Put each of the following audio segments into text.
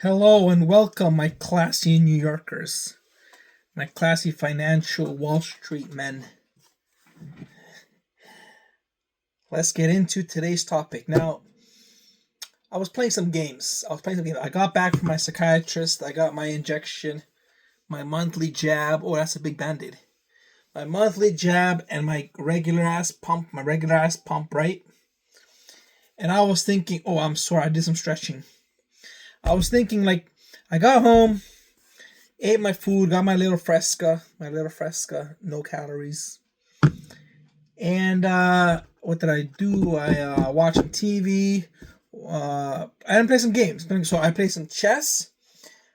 Hello and welcome, my classy New Yorkers, my classy financial Wall Street men. Let's get into today's topic. Now, I was playing some games. I got back from my psychiatrist. I got my injection, my monthly jab. Oh, that's a big band-aid. My monthly jab and my regular ass pump, right? And I was thinking, oh, I'm sorry, I did some stretching. I was thinking, I got home, ate my food, got my little fresca, no calories. And what did I do? I watched some TV. I didn't play some games. So I played some chess.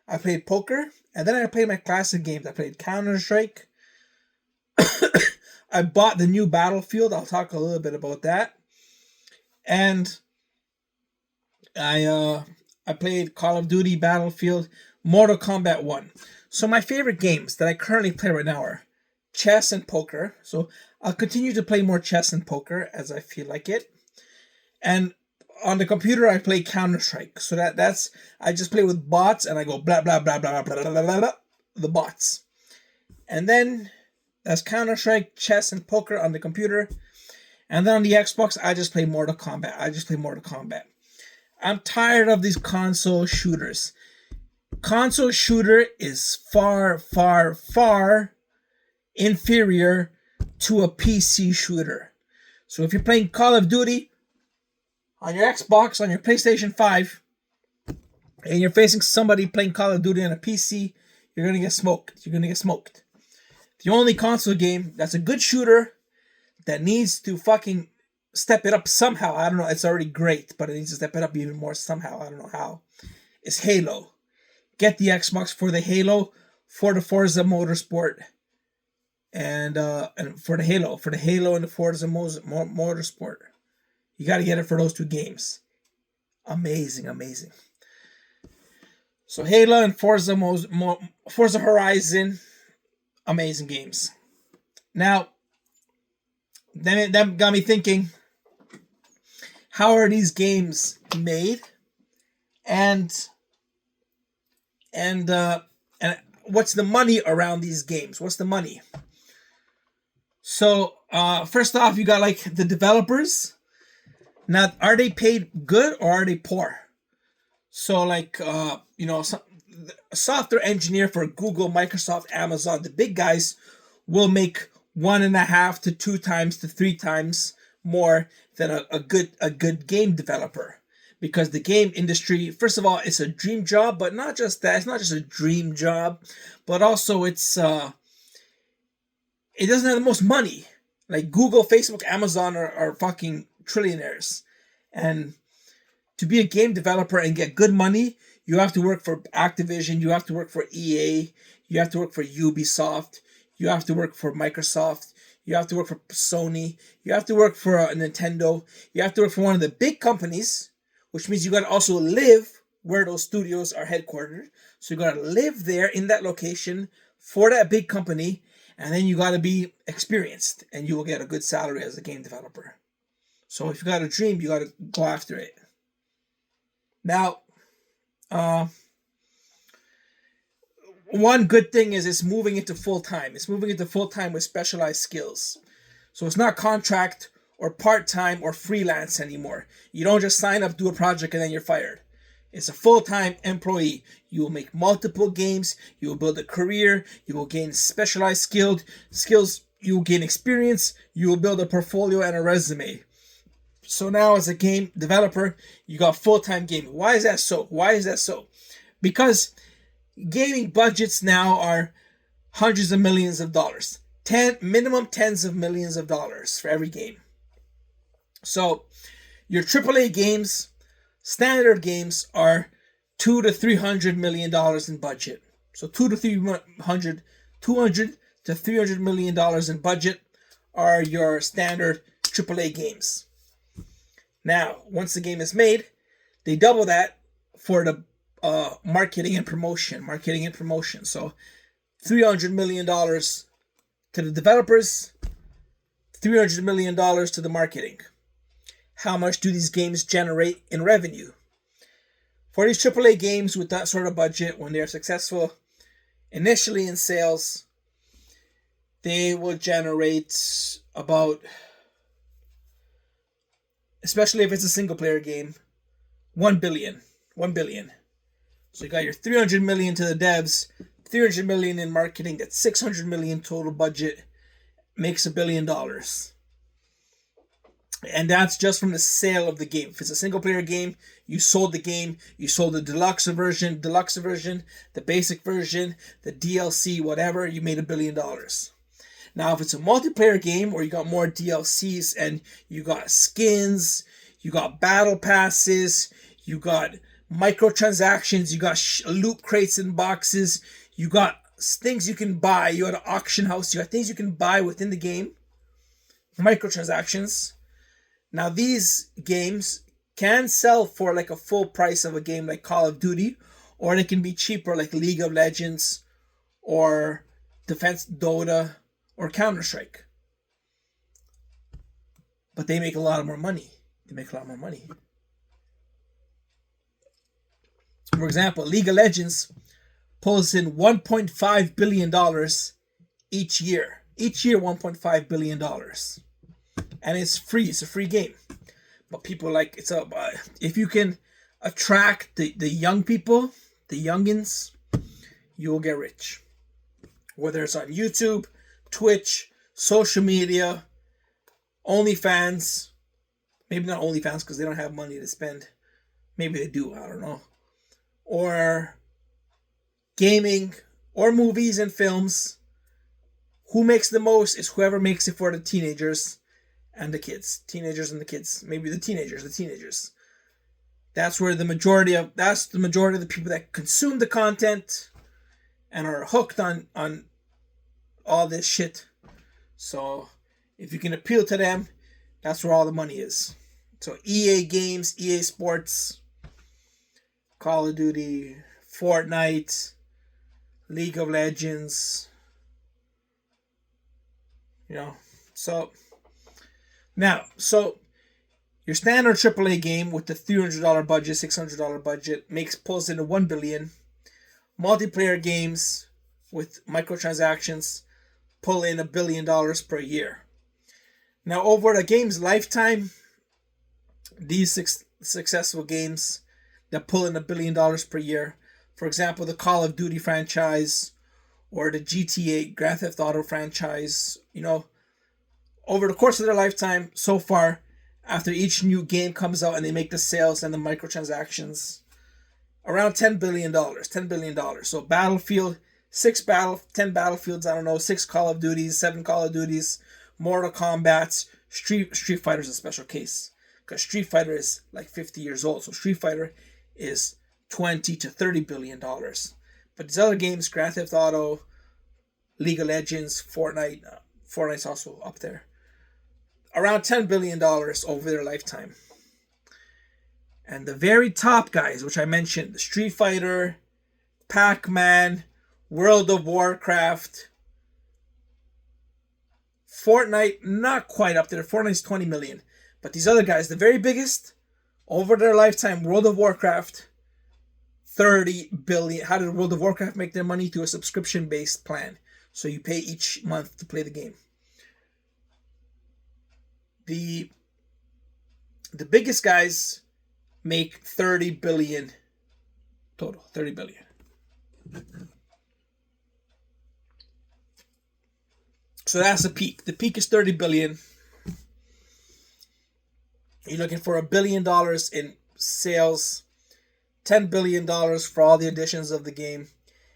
I played poker. And then I played my classic games. I played Counter-Strike. I bought the new Battlefield. I'll talk a little bit about that. And I played Call of Duty, Battlefield, Mortal Kombat 1. So my favorite games that I currently play right now are chess and poker. So I'll continue to play more chess and poker as I feel like it. And on the computer, I play Counter-Strike. So that's I just play with bots and I go blah blah blah blah blah blah blah blah, blah the bots. And then that's Counter-Strike, chess, and poker on the computer. And then on the Xbox, I just play Mortal Kombat. I'm tired of these console shooters. Console shooter is far, far, far inferior to a PC shooter. So if you're playing Call of Duty on your Xbox, on your PlayStation 5, and you're facing somebody playing Call of Duty on a PC, you're going to get smoked. The only console game that's a good shooter that needs to fucking step it up somehow, I don't know, it's already great, but it needs to step it up even more somehow, I don't know how, is Halo. Get the Xbox for the Halo, for the Forza Motorsport, and for the Halo and the Forza Motorsport. You got to get it for those two games. Amazing. So Halo and Forza Horizon, amazing games. Now, that got me thinking, how are these games made? And what's the money around these games? What's the money? So first off, you got the developers. Now, are they paid good or are they poor? So a software engineer for Google, Microsoft, Amazon, the big guys will make 1.5 to 2 times to 3 times more than a good game developer. Because the game industry, first of all, it's a dream job, but not just that. It's not just a dream job, but also it doesn't have the most money. Like Google, Facebook, Amazon are fucking trillionaires. And to be a game developer and get good money, you have to work for Activision, you have to work for EA, you have to work for Ubisoft, you have to work for Microsoft, you have to work for Sony, you have to work for Nintendo, you have to work for one of the big companies, which means you got to also live where those studios are headquartered. So you got to live there in that location for that big company, and then you got to be experienced, and you will get a good salary as a game developer. So if you got a dream, you got to go after it. Now, one good thing is it's moving into full-time. It's moving into full-time with specialized skills. So it's not contract or part-time or freelance anymore. You don't just sign up, do a project, and then you're fired. It's a full-time employee. You will make multiple games. You will build a career. You will gain specialized skills. You will gain experience. You will build a portfolio and a resume. So now as a game developer, you got full-time gaming. Why is that so? Because gaming budgets now are hundreds of millions of dollars. Minimum tens of millions of dollars for every game. So your AAA games, standard games, are $200 to $300 million in budget. So $200 to $300 million in budget are your standard AAA games. Now, once the game is made, they double that for the marketing and promotion. So $300 million to the developers, $300 million to the marketing. How much do these games generate in revenue? For these AAA games with that sort of budget, when they're successful initially in sales, they will generate about, especially if it's a single player game, 1 billion. 1 billion. So you got your 300 million to the devs, 300 million in marketing, that's 600 million total budget, makes $1 billion. And that's just from the sale of the game. If it's a single player game, you sold the game, you sold the deluxe version, the basic version, the DLC, whatever, you made $1 billion. Now, if it's a multiplayer game where you got more DLCs and you got skins, you got battle passes, you got microtransactions, you got loot crates and boxes, you got things you can buy, you got an auction house, you got things you can buy within the game, microtransactions. Now, these games can sell for like a full price of a game like Call of Duty, or they can be cheaper like League of Legends or Defense Dota or Counter-Strike. But they make a lot more money. For example, League of Legends pulls in $1.5 billion each year. Each year, $1.5 billion. And it's free. It's a free game. But people like, if you can attract the young people, the youngins, you will get rich. Whether it's on YouTube, Twitch, social media, OnlyFans. Maybe not OnlyFans because they don't have money to spend. Maybe they do, I don't know. Or gaming, or movies and films. Who makes the most is whoever makes it for the teenagers and the kids. Teenagers and the kids. Maybe the teenagers. That's the majority of the people that consume the content and are hooked on all this shit. So if you can appeal to them, that's where all the money is. So EA Games, EA Sports, Call of Duty, Fortnite, League of Legends, so your standard AAA game with the $300 budget, $600 budget pulls in $1 billion. Multiplayer games with microtransactions pull in $1 billion per year. Now, over the game's lifetime, these successful games that pull in $1 billion per year, for example, the Call of Duty franchise or the GTA Grand Theft Auto franchise, over the course of their lifetime, so far, after each new game comes out and they make the sales and the microtransactions, around $10 billion. $10 billion. So Battlefield, 10 Battlefields, 6 Call of Duties, 7 Call of Duties, Mortal Kombat, Street Fighter is a special case. Because Street Fighter is like 50 years old. So Street Fighter is $20 to $30 billion. But these other games, Grand Theft Auto, League of Legends, Fortnite's also up there. Around $10 billion over their lifetime. And the very top guys, which I mentioned, Street Fighter, Pac-Man, World of Warcraft, Fortnite, not quite up there. Fortnite's 20 million. But these other guys, the very biggest, over their lifetime, World of Warcraft, 30 billion. How did World of Warcraft make their money? Through a subscription-based plan. So you pay each month to play the game. The biggest guys make 30 billion total. 30 billion. So that's the peak. The peak is 30 billion. You're looking for $1 billion in sales, $10 billion for all the editions of the game,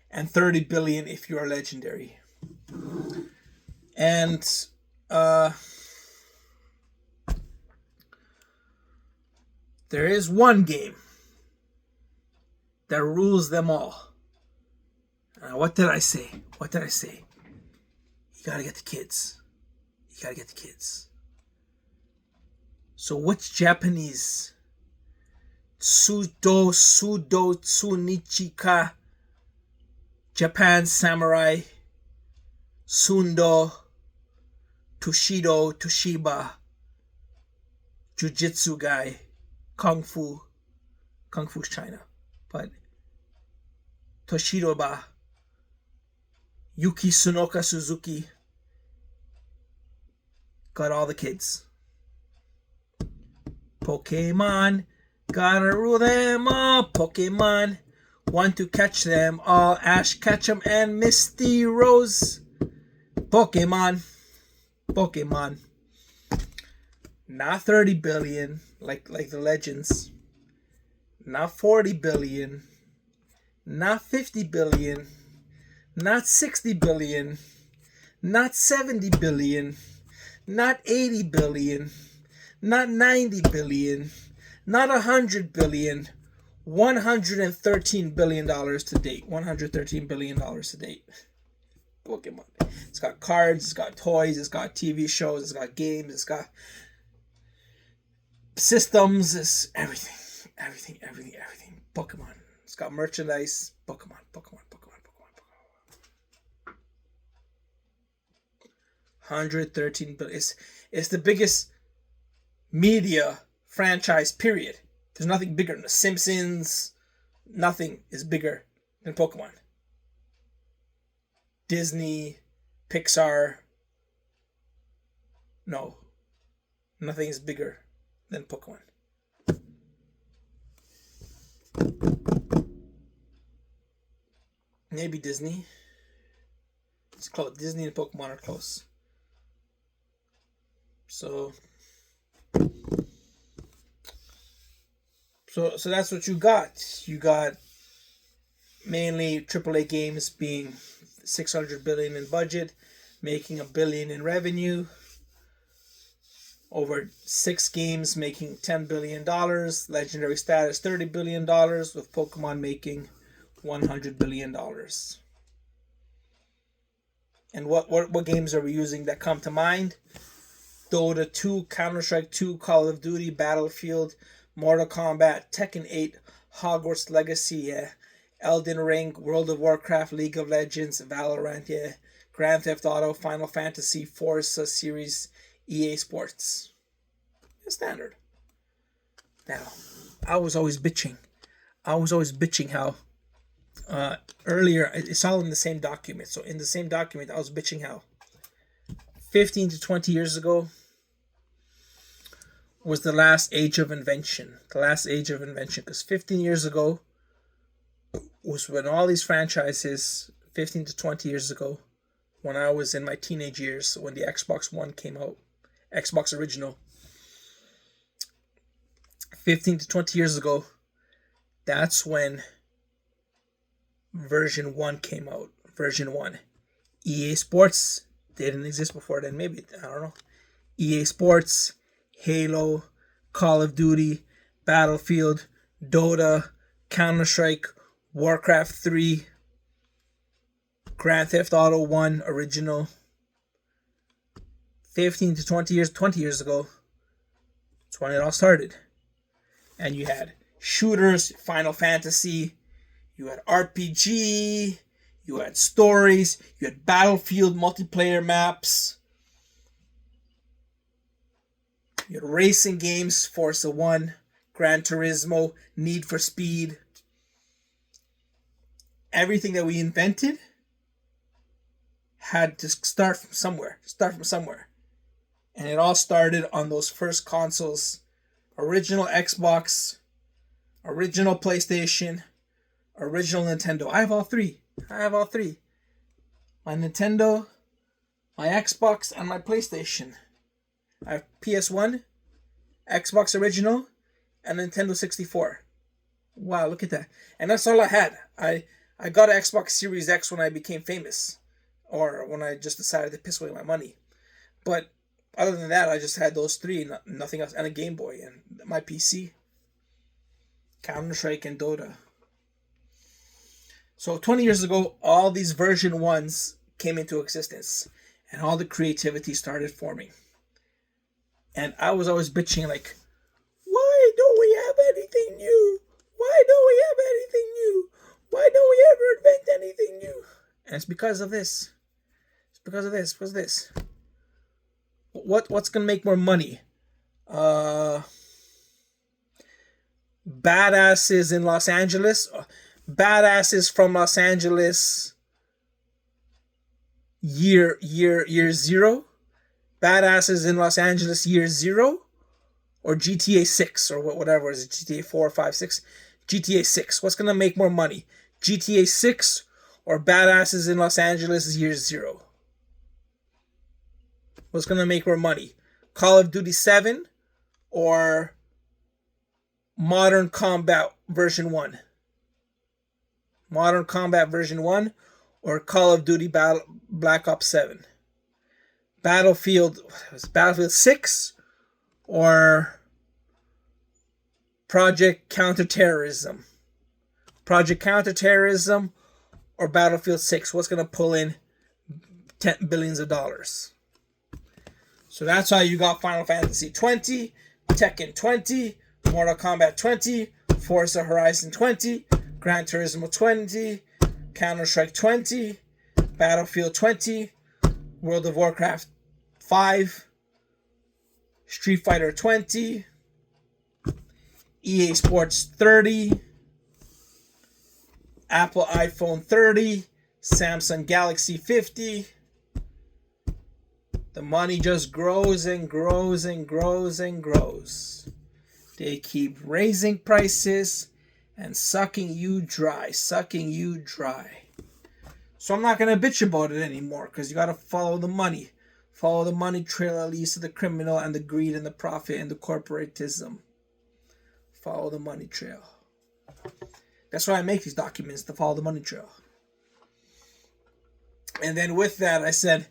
and 30 billion if you are legendary. And there is one game that rules them all. What did I say? You gotta get the kids. So which Japanese? Sudo Tsunichika, Japan Samurai, Sundo, Tushido, Toshiba, Jujitsu guy, Kung Fu's China. but Toshiroba, Yuki Tsunoka Suzuki got all the kids. Pokemon, gotta rule them all. Pokemon, want to catch them all. Ash Ketchum and Misty Rose. Pokemon. Not 30 billion like the legends. Not 40 billion. Not 50 billion. Not 60 billion. Not 70 billion. Not 80 billion. Not 90 billion. Not 100 billion. $113 billion to date. $113 billion to date. Pokemon. It's got cards, it's got toys, it's got TV shows, it's got games, it's got systems, it's everything. Pokemon. It's got merchandise. Pokemon. 113 billion. It's the biggest media franchise, period. There's nothing bigger than The Simpsons. Nothing is bigger than Pokemon. Disney, Pixar. No. Nothing is bigger than Pokemon. Maybe Disney. It's close. Disney and Pokemon are close. So that's what you got. You got mainly AAA games being $600 billion in budget, making $1 billion in revenue. Over 6 games making $10 billion. Legendary status $30 billion, with Pokemon making $100 billion. And what games are we using that come to mind? Dota 2, Counter-Strike 2, Call of Duty, Battlefield, Mortal Kombat, Tekken 8, Hogwarts Legacy, Elden Ring, World of Warcraft, League of Legends, Valorant, Grand Theft Auto, Final Fantasy, Forza series, EA Sports. It's standard. Now, I was always bitching how earlier, it's all in the same document. So in the same document, I was bitching how 15 to 20 years ago was the last age of invention. Because 15 years ago was when all these franchises, 15 to 20 years ago, when I was in my teenage years, when the Xbox One came out, Xbox original, 15 to 20 years ago, that's when version 1 came out. Version 1. EA Sports didn't exist before then. Maybe, I don't know. EA Sports, Halo, Call of Duty, Battlefield, Dota, Counter-Strike, Warcraft 3, Grand Theft Auto 1 original. 15 to 20 years ago, that's when it all started. And you had shooters, Final Fantasy, you had RPG, you had stories, you had Battlefield multiplayer maps, you had racing games, Forza 1, Gran Turismo, Need for Speed. Everything that we invented had to start from somewhere. And it all started on those first consoles. Original Xbox, original PlayStation, original Nintendo. I have all three. My Nintendo, my Xbox, and my PlayStation. I have PS1, Xbox original, and Nintendo 64. Wow, look at that. And that's all I had. I got an Xbox Series X when I became famous. Or when I just decided to piss away my money. But other than that, I just had those three, nothing else, and a Game Boy, and my PC. Counter-Strike and Dota. So 20 years ago, all these version 1s came into existence, and all the creativity started forming. And I was always bitching like, why don't we have anything new? Why don't we have anything new? Why don't we ever invent anything new? And it's because of this. Because of this. What's gonna make more money? Badasses in Los Angeles, Badasses from Los Angeles, year zero, Badasses in Los Angeles year zero, or GTA 6 or whatever is it, GTA 4, 5, 6, GTA 6. What's gonna make more money, GTA 6 or Badasses in Los Angeles year zero? What's gonna make more money, Call of Duty 7 or Modern Combat version 1? Modern Combat version 1 or Call of Duty Black Ops 7? Battlefield 6 or Project Counterterrorism? Project Counterterrorism or Battlefield 6? What's going to pull in billions of dollars? So that's how you got Final Fantasy 20, Tekken 20, Mortal Kombat 20, Forza Horizon 20, Gran Turismo 20, Counter-Strike 20, Battlefield 20, World of Warcraft 5, Street Fighter 20, EA Sports 30, Apple iPhone 30, Samsung Galaxy 50. The money just grows and grows and grows and grows. They keep raising prices and sucking you dry, sucking you dry. So I'm not going to bitch about it anymore, because you got to follow the money. Follow the money trail that leads to the criminal and the greed and the profit and the corporatism. Follow the money trail. That's why I make these documents, to follow the money trail. And then with that, I said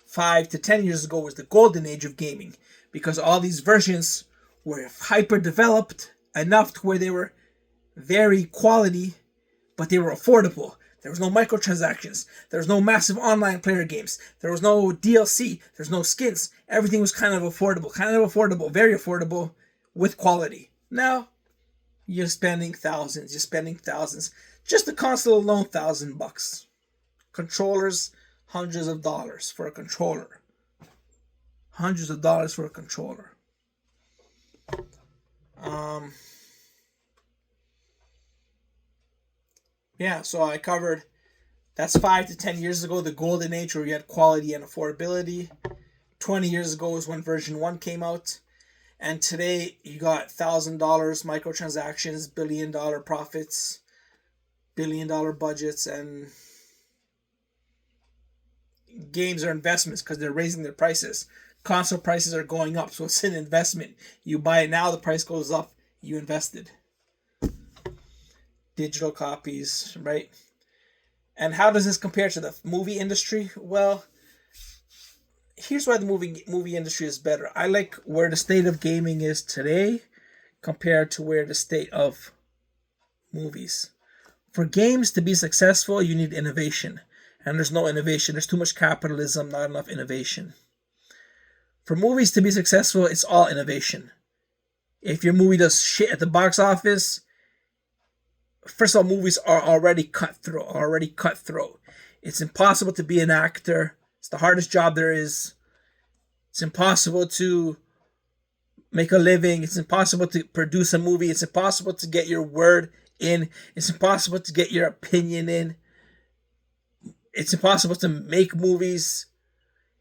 5 to 10 years ago was the golden age of gaming, because all these versions were hyper developed enough to where they were very quality, but they were affordable. There was no microtransactions. There was no massive online player games. There was no DLC. There's no skins. Everything was kind of affordable, very affordable, with quality. Now, you're spending thousands. Just the console alone, $1,000. Controllers, hundreds of dollars for a controller. Hundreds of dollars for a controller. Yeah, so I covered, that's 5 to 10 years ago, the golden age where you had quality and affordability. 20 years ago was when version 1 came out. And today you got $1,000 microtransactions, billion-dollar profits, billion-dollar budgets, and games are investments because they're raising their prices. Console prices are going up, so it's an investment. You buy it now, the price goes up, you invested. Digital copies, right? And how does this compare to the movie industry? Well, here's why the movie industry is better. I like where the state of gaming is today compared to where the state of movies. For games to be successful, you need innovation. And there's no innovation. There's too much capitalism, not enough innovation. For movies to be successful, it's all innovation. If your movie does shit at the box office, first of all, movies are already cutthroat. It's impossible to be an actor. It's the hardest job there is. It's impossible to make a living. It's impossible to produce a movie. It's impossible to get your word in. It's impossible to get your opinion in. It's impossible to make movies.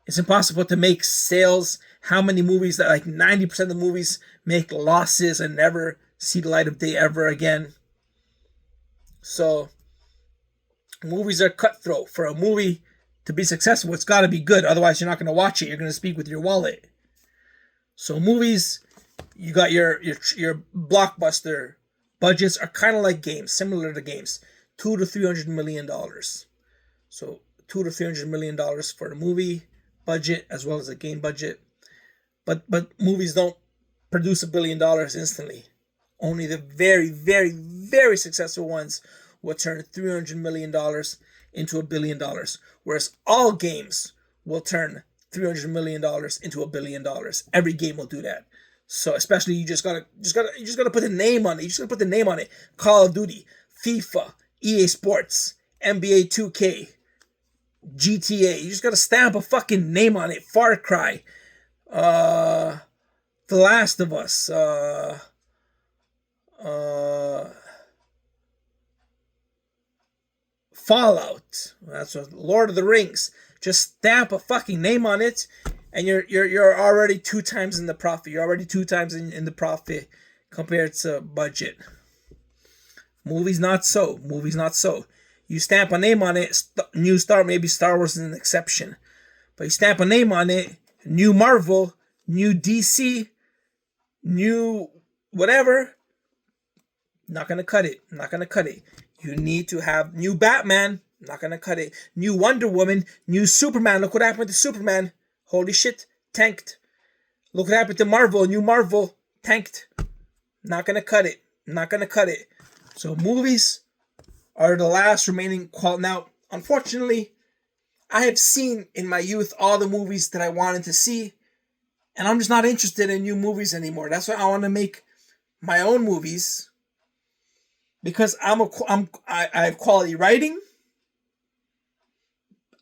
It's impossible to make sales. How many movies that, like 90% of the movies, make losses and never see the light of day ever again? So, movies are cutthroat. For a movie to be successful, it's got to be good. Otherwise, you're not going to watch it. You're going to speak with your wallet. So, movies, you got your blockbuster budgets are kind of like games, similar to games. $200 to $300 million. So, $200 to $300 million for the movie budget as well as a game budget. But movies don't produce $1 billion instantly. Only the very, very, very successful ones will turn $300 million into $1 billion. Whereas all games will turn $300 million into $1 billion. Every game will do that. So especially you just gotta put the name on it. You just gotta put the name on it. Call of Duty, FIFA, EA Sports, NBA 2K, GTA. You just gotta stamp a fucking name on it. Far Cry, The Last of Us, Uh, Fallout. That's what Lord of the Rings. Just stamp a fucking name on it, and you're already two times in the profit. You're already two times in the profit compared to budget. Movies not so. Movies not so. You stamp a name on it. New Star, maybe Star Wars is an exception, but you stamp a name on it. New Marvel, new DC, new whatever. Not gonna cut it. Not gonna cut it. You need to have new Batman. Not gonna cut it. New Wonder Woman. New Superman. Look what happened to Superman. Holy shit. Tanked. Look what happened to Marvel. New Marvel. Tanked. Not gonna cut it. Not gonna cut it. So movies are the last remaining qual. Now, unfortunately, I have seen in my youth all the movies that I wanted to see, and I'm just not interested in new movies anymore. That's why I want to make my own movies, because I have quality writing.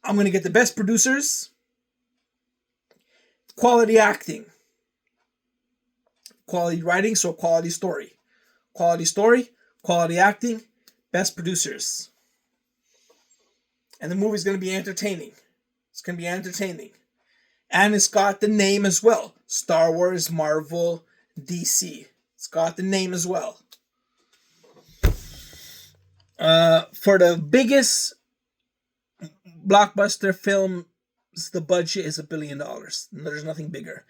I'm gonna get the best producers, quality acting, quality writing, so quality story, quality acting, best producers, and the movie's gonna be entertaining. It's gonna be entertaining, and it's got the name as well: Star Wars, Marvel, DC. It's got the name as well. For the biggest blockbuster films, the budget is $1 billion. There's nothing bigger.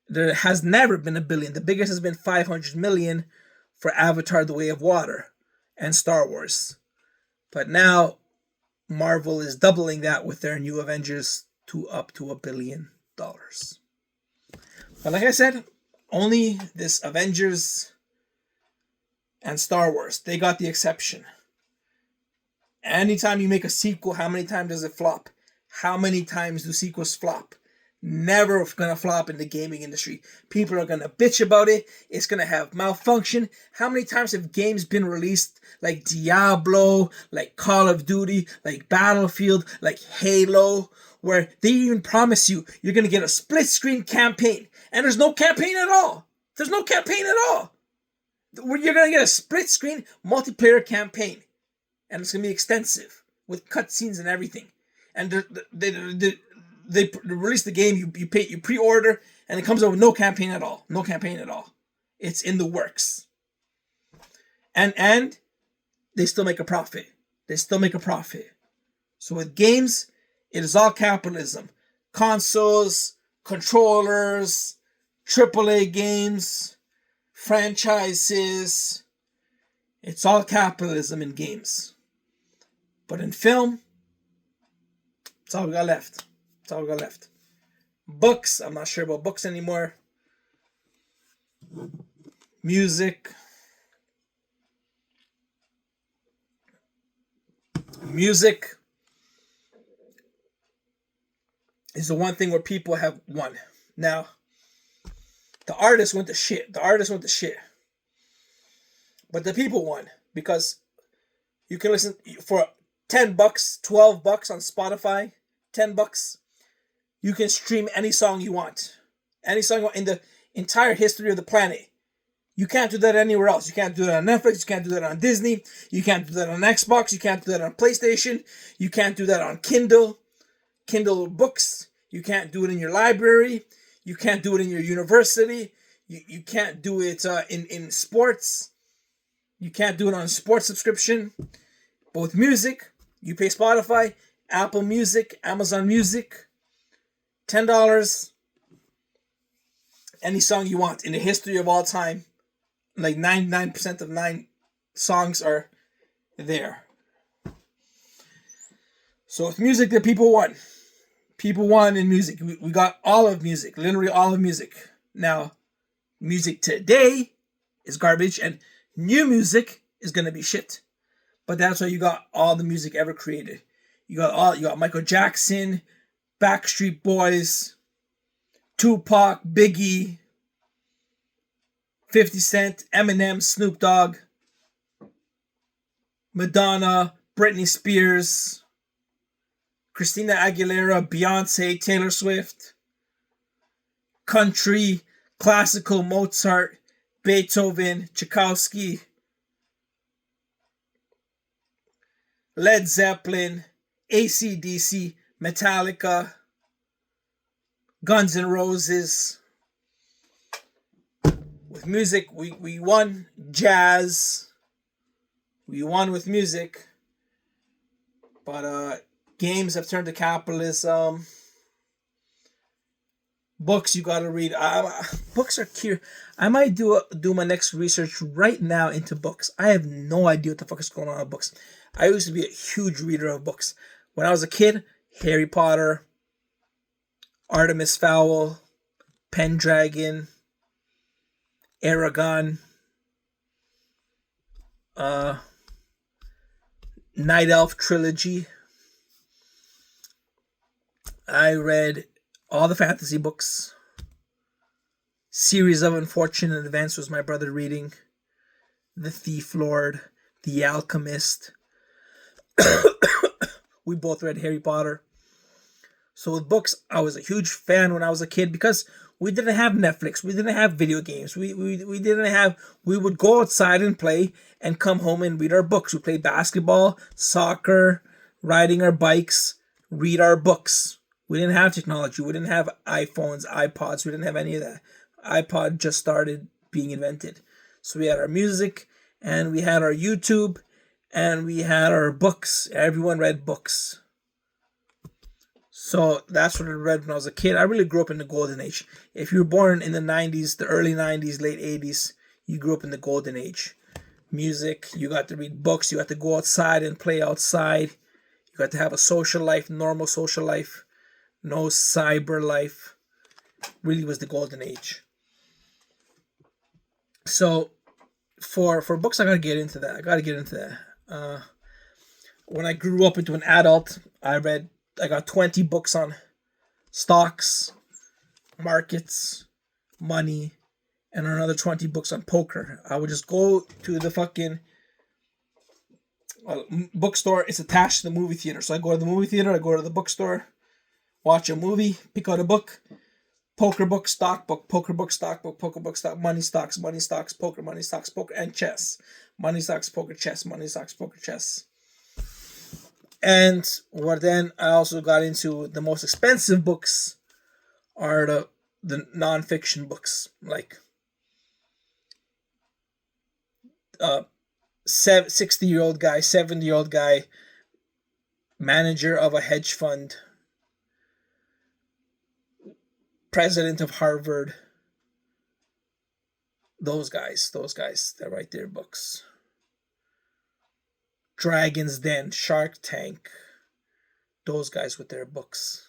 There has never been $1 billion. The biggest has been $500 million for Avatar: The Way of Water and Star Wars. But now Marvel is doubling that with their new Avengers to up to $1 billion. But like I said, only this Avengers and Star Wars, they got the exception. Anytime you make a sequel, how many times does it flop? How many times do sequels flop? Never gonna flop in the gaming industry. People are gonna bitch about it. It's gonna have malfunction. How many times have games been released like Diablo, like Call of Duty, like Battlefield, like Halo, where they even promise you you're gonna get a split screen campaign, and there's no campaign at all. There's no campaign at all. You're gonna get a split screen multiplayer campaign, and it's gonna be extensive with cutscenes and everything. And they release the game, you pre-order, and it comes out with no campaign at all. No campaign at all. It's in the works. And they still make a profit. They still make a profit. So with games, it is all capitalism. Consoles, controllers, AAA games, franchises. It's all capitalism in games. But in film, that's all we got left. That's all we got left. Books, I'm not sure about books anymore. Music. Music is the one thing where people have won. Now, the artist went to shit. But the people won, because you can listen for $10, $12 on Spotify, $10. You can stream any song you want. Any song you want in the entire history of the planet. You can't do that anywhere else. You can't do that on Netflix. You can't do that on Disney. You can't do that on Xbox. You can't do that on PlayStation. You can't do that on Kindle books. You can't do it in your library. You can't do it in your university. You can't do it in sports. You can't do it on a sports subscription. But with music, you pay Spotify, Apple Music, Amazon Music, $10. Any song you want in the history of all time. Like 99% of 9 songs are there. So with music, the people won. People won in music. We got all of music. Literally all of music. Now, music today is garbage, and new music is going to be shit. But that's why you got all the music ever created. You got Michael Jackson, Backstreet Boys, Tupac, Biggie, 50 Cent, Eminem, Snoop Dogg, Madonna, Britney Spears, Christina Aguilera, Beyonce, Taylor Swift, country, classical, Mozart, Beethoven, Tchaikovsky, Led Zeppelin, AC/DC, Metallica, Guns N' Roses. With music, we won. Jazz. We won with music. But games have turned to capitalism. Books you gotta read. Books are cute. I might do my next research right now into books. I have no idea what the fuck is going on with books. I used to be a huge reader of books. When I was a kid, Harry Potter, Artemis Fowl, Pendragon, Aragon, Night Elf trilogy. I read all the fantasy books. Series of Unfortunate Events was my brother reading. The Thief Lord, The Alchemist. We both read Harry Potter. So with books, I was a huge fan when I was a kid because we didn't have Netflix. We didn't have video games. We would go outside and play and come home and read our books. We played basketball, soccer, riding our bikes, read our books. We didn't have technology. We didn't have iPhones, iPods. We didn't have any of that. iPod just started being invented. So we had our music and we had our YouTube and we had our books. Everyone read books. So that's what I read when I was a kid. I really grew up in the golden age. If you were born in the 90s, the early 90s, late 80s, you grew up in the golden age. Music, you got to read books, you got to go outside and play outside. You got to have a social life, normal social life, no cyber life. Really was the golden age. So for books, I got to get into that. When I grew up into an adult, I got 20 books on stocks, markets, money, and another 20 books on poker. I would just go to the fucking bookstore. It's attached to the movie theater. So I go to the movie theater, I go to the bookstore, watch a movie, pick out a book, poker book, stock book, poker book, stock book, poker book, stock, money, stocks, poker, money, stocks, poker, and chess. Money, stocks, poker, chess, money, stocks, poker, chess. And what then I also got into the most expensive books are the non-fiction books, like 60-year-old guy, 70-year-old guy, manager of a hedge fund, president of Harvard. Those guys that write their books. Dragon's Den, Shark Tank, those guys with their books.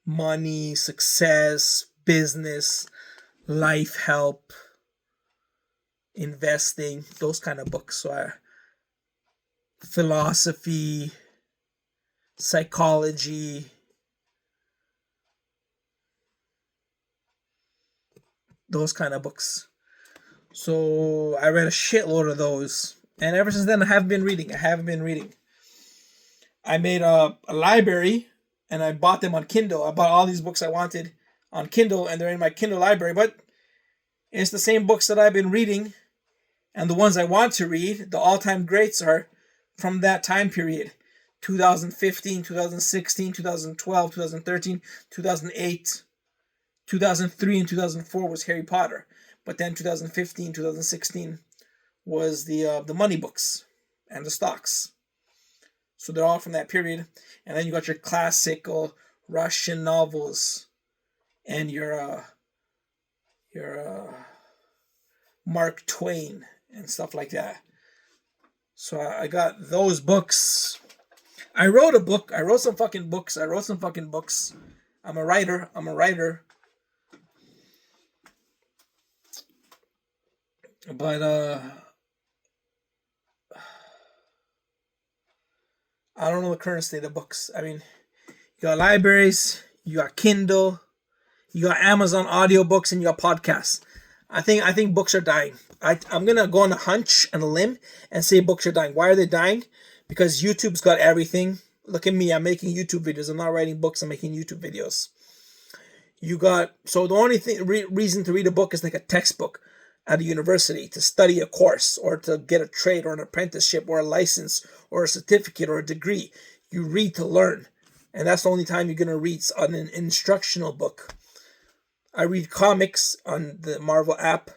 Money, success, business, life help, investing, those kind of books. So philosophy, psychology, those kind of books. So I read a shitload of those. And ever since then, I haven't been reading. I made a library, and I bought them on Kindle. I bought all these books I wanted on Kindle, and they're in my Kindle library. But it's the same books that I've been reading, and the ones I want to read, the all-time greats, are from that time period. 2015, 2016, 2012, 2013, 2008, 2003, and 2004 was Harry Potter. But then 2015, 2016... was the money books and the stocks. So they're all from that period. And then you got your classical Russian novels and your Mark Twain and stuff like that. So I got those books. I wrote a book. I wrote some fucking books. I'm a writer. But I don't know the current state of books. I mean, you got libraries, you got Kindle, you got Amazon audiobooks, and you got podcasts. I think books are dying. I'm gonna go on a hunch and a limb and say books are dying. Why are they dying? Because YouTube's got everything. Look at me, I'm making YouTube videos. I'm not writing books, I'm making YouTube videos. So the only reason to read a book is like a textbook. at a university to study a course or to get a trade or an apprenticeship or a license or a certificate or a degree. You read to learn. And that's the only time you're going to read on an instructional book. I read comics on the Marvel app.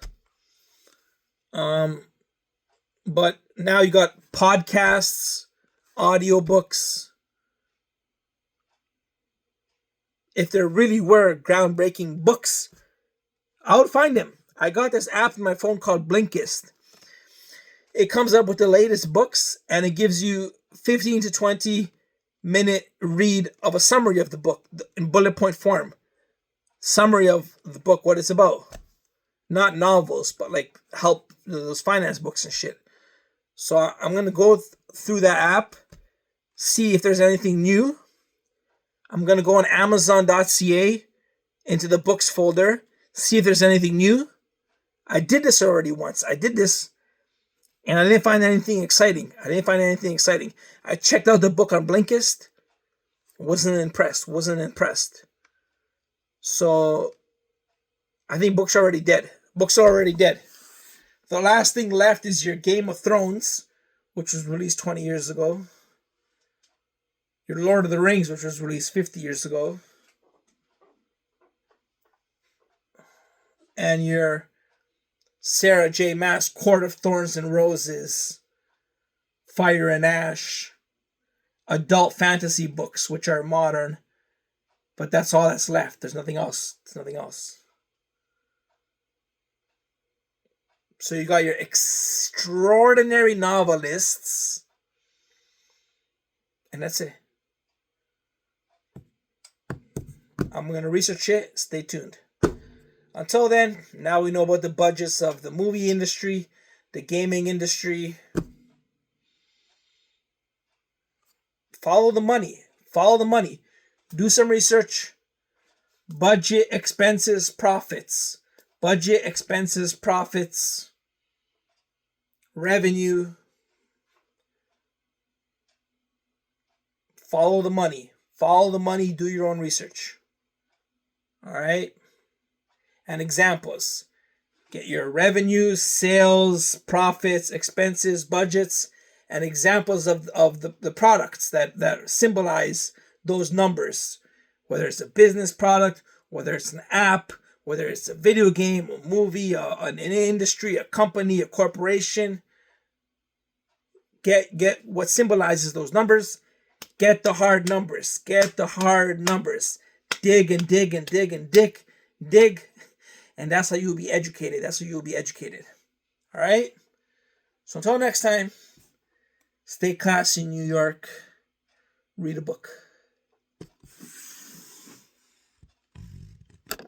But now you got podcasts, audiobooks. If there really were groundbreaking books, I would find them. I got this app on my phone called Blinkist. It comes up with the latest books and it gives you 15 to 20 minute read of a summary of the book in bullet point form. Summary of the book, what it's about. Not novels, but like help those finance books and shit. So I'm going to go through that app, see if there's anything new. I'm going to go on Amazon.ca into the books folder, see if there's anything new. I did this already once. I did this and I didn't find anything exciting. I checked out the book on Blinkist. Wasn't impressed. So I think books are already dead. The last thing left is your Game of Thrones, which was released 20 years ago. Your Lord of the Rings, which was released 50 years ago. And your Sarah J. Maas Court of Thorns and Roses, Fire and Ash, adult fantasy books, which are modern. But that's all that's left. There's nothing else. So you got your extraordinary novelists. And that's it. I'm going to research it. Stay tuned. Until then, now we know about the budgets of the movie industry, the gaming industry. Follow the money. Do some research. Budget, expenses, profits. Revenue. Follow the money. Do your own research. All right? And examples. Get your revenues, sales, profits, expenses, budgets, and examples of the products that symbolize those numbers. Whether it's a business product, whether it's an app, whether it's a video game, a movie, an industry, a company, a corporation. Get what symbolizes those numbers. Get the hard numbers. Dig. And that's how you'll be educated. All right? So until next time, stay classy in New York. Read a book.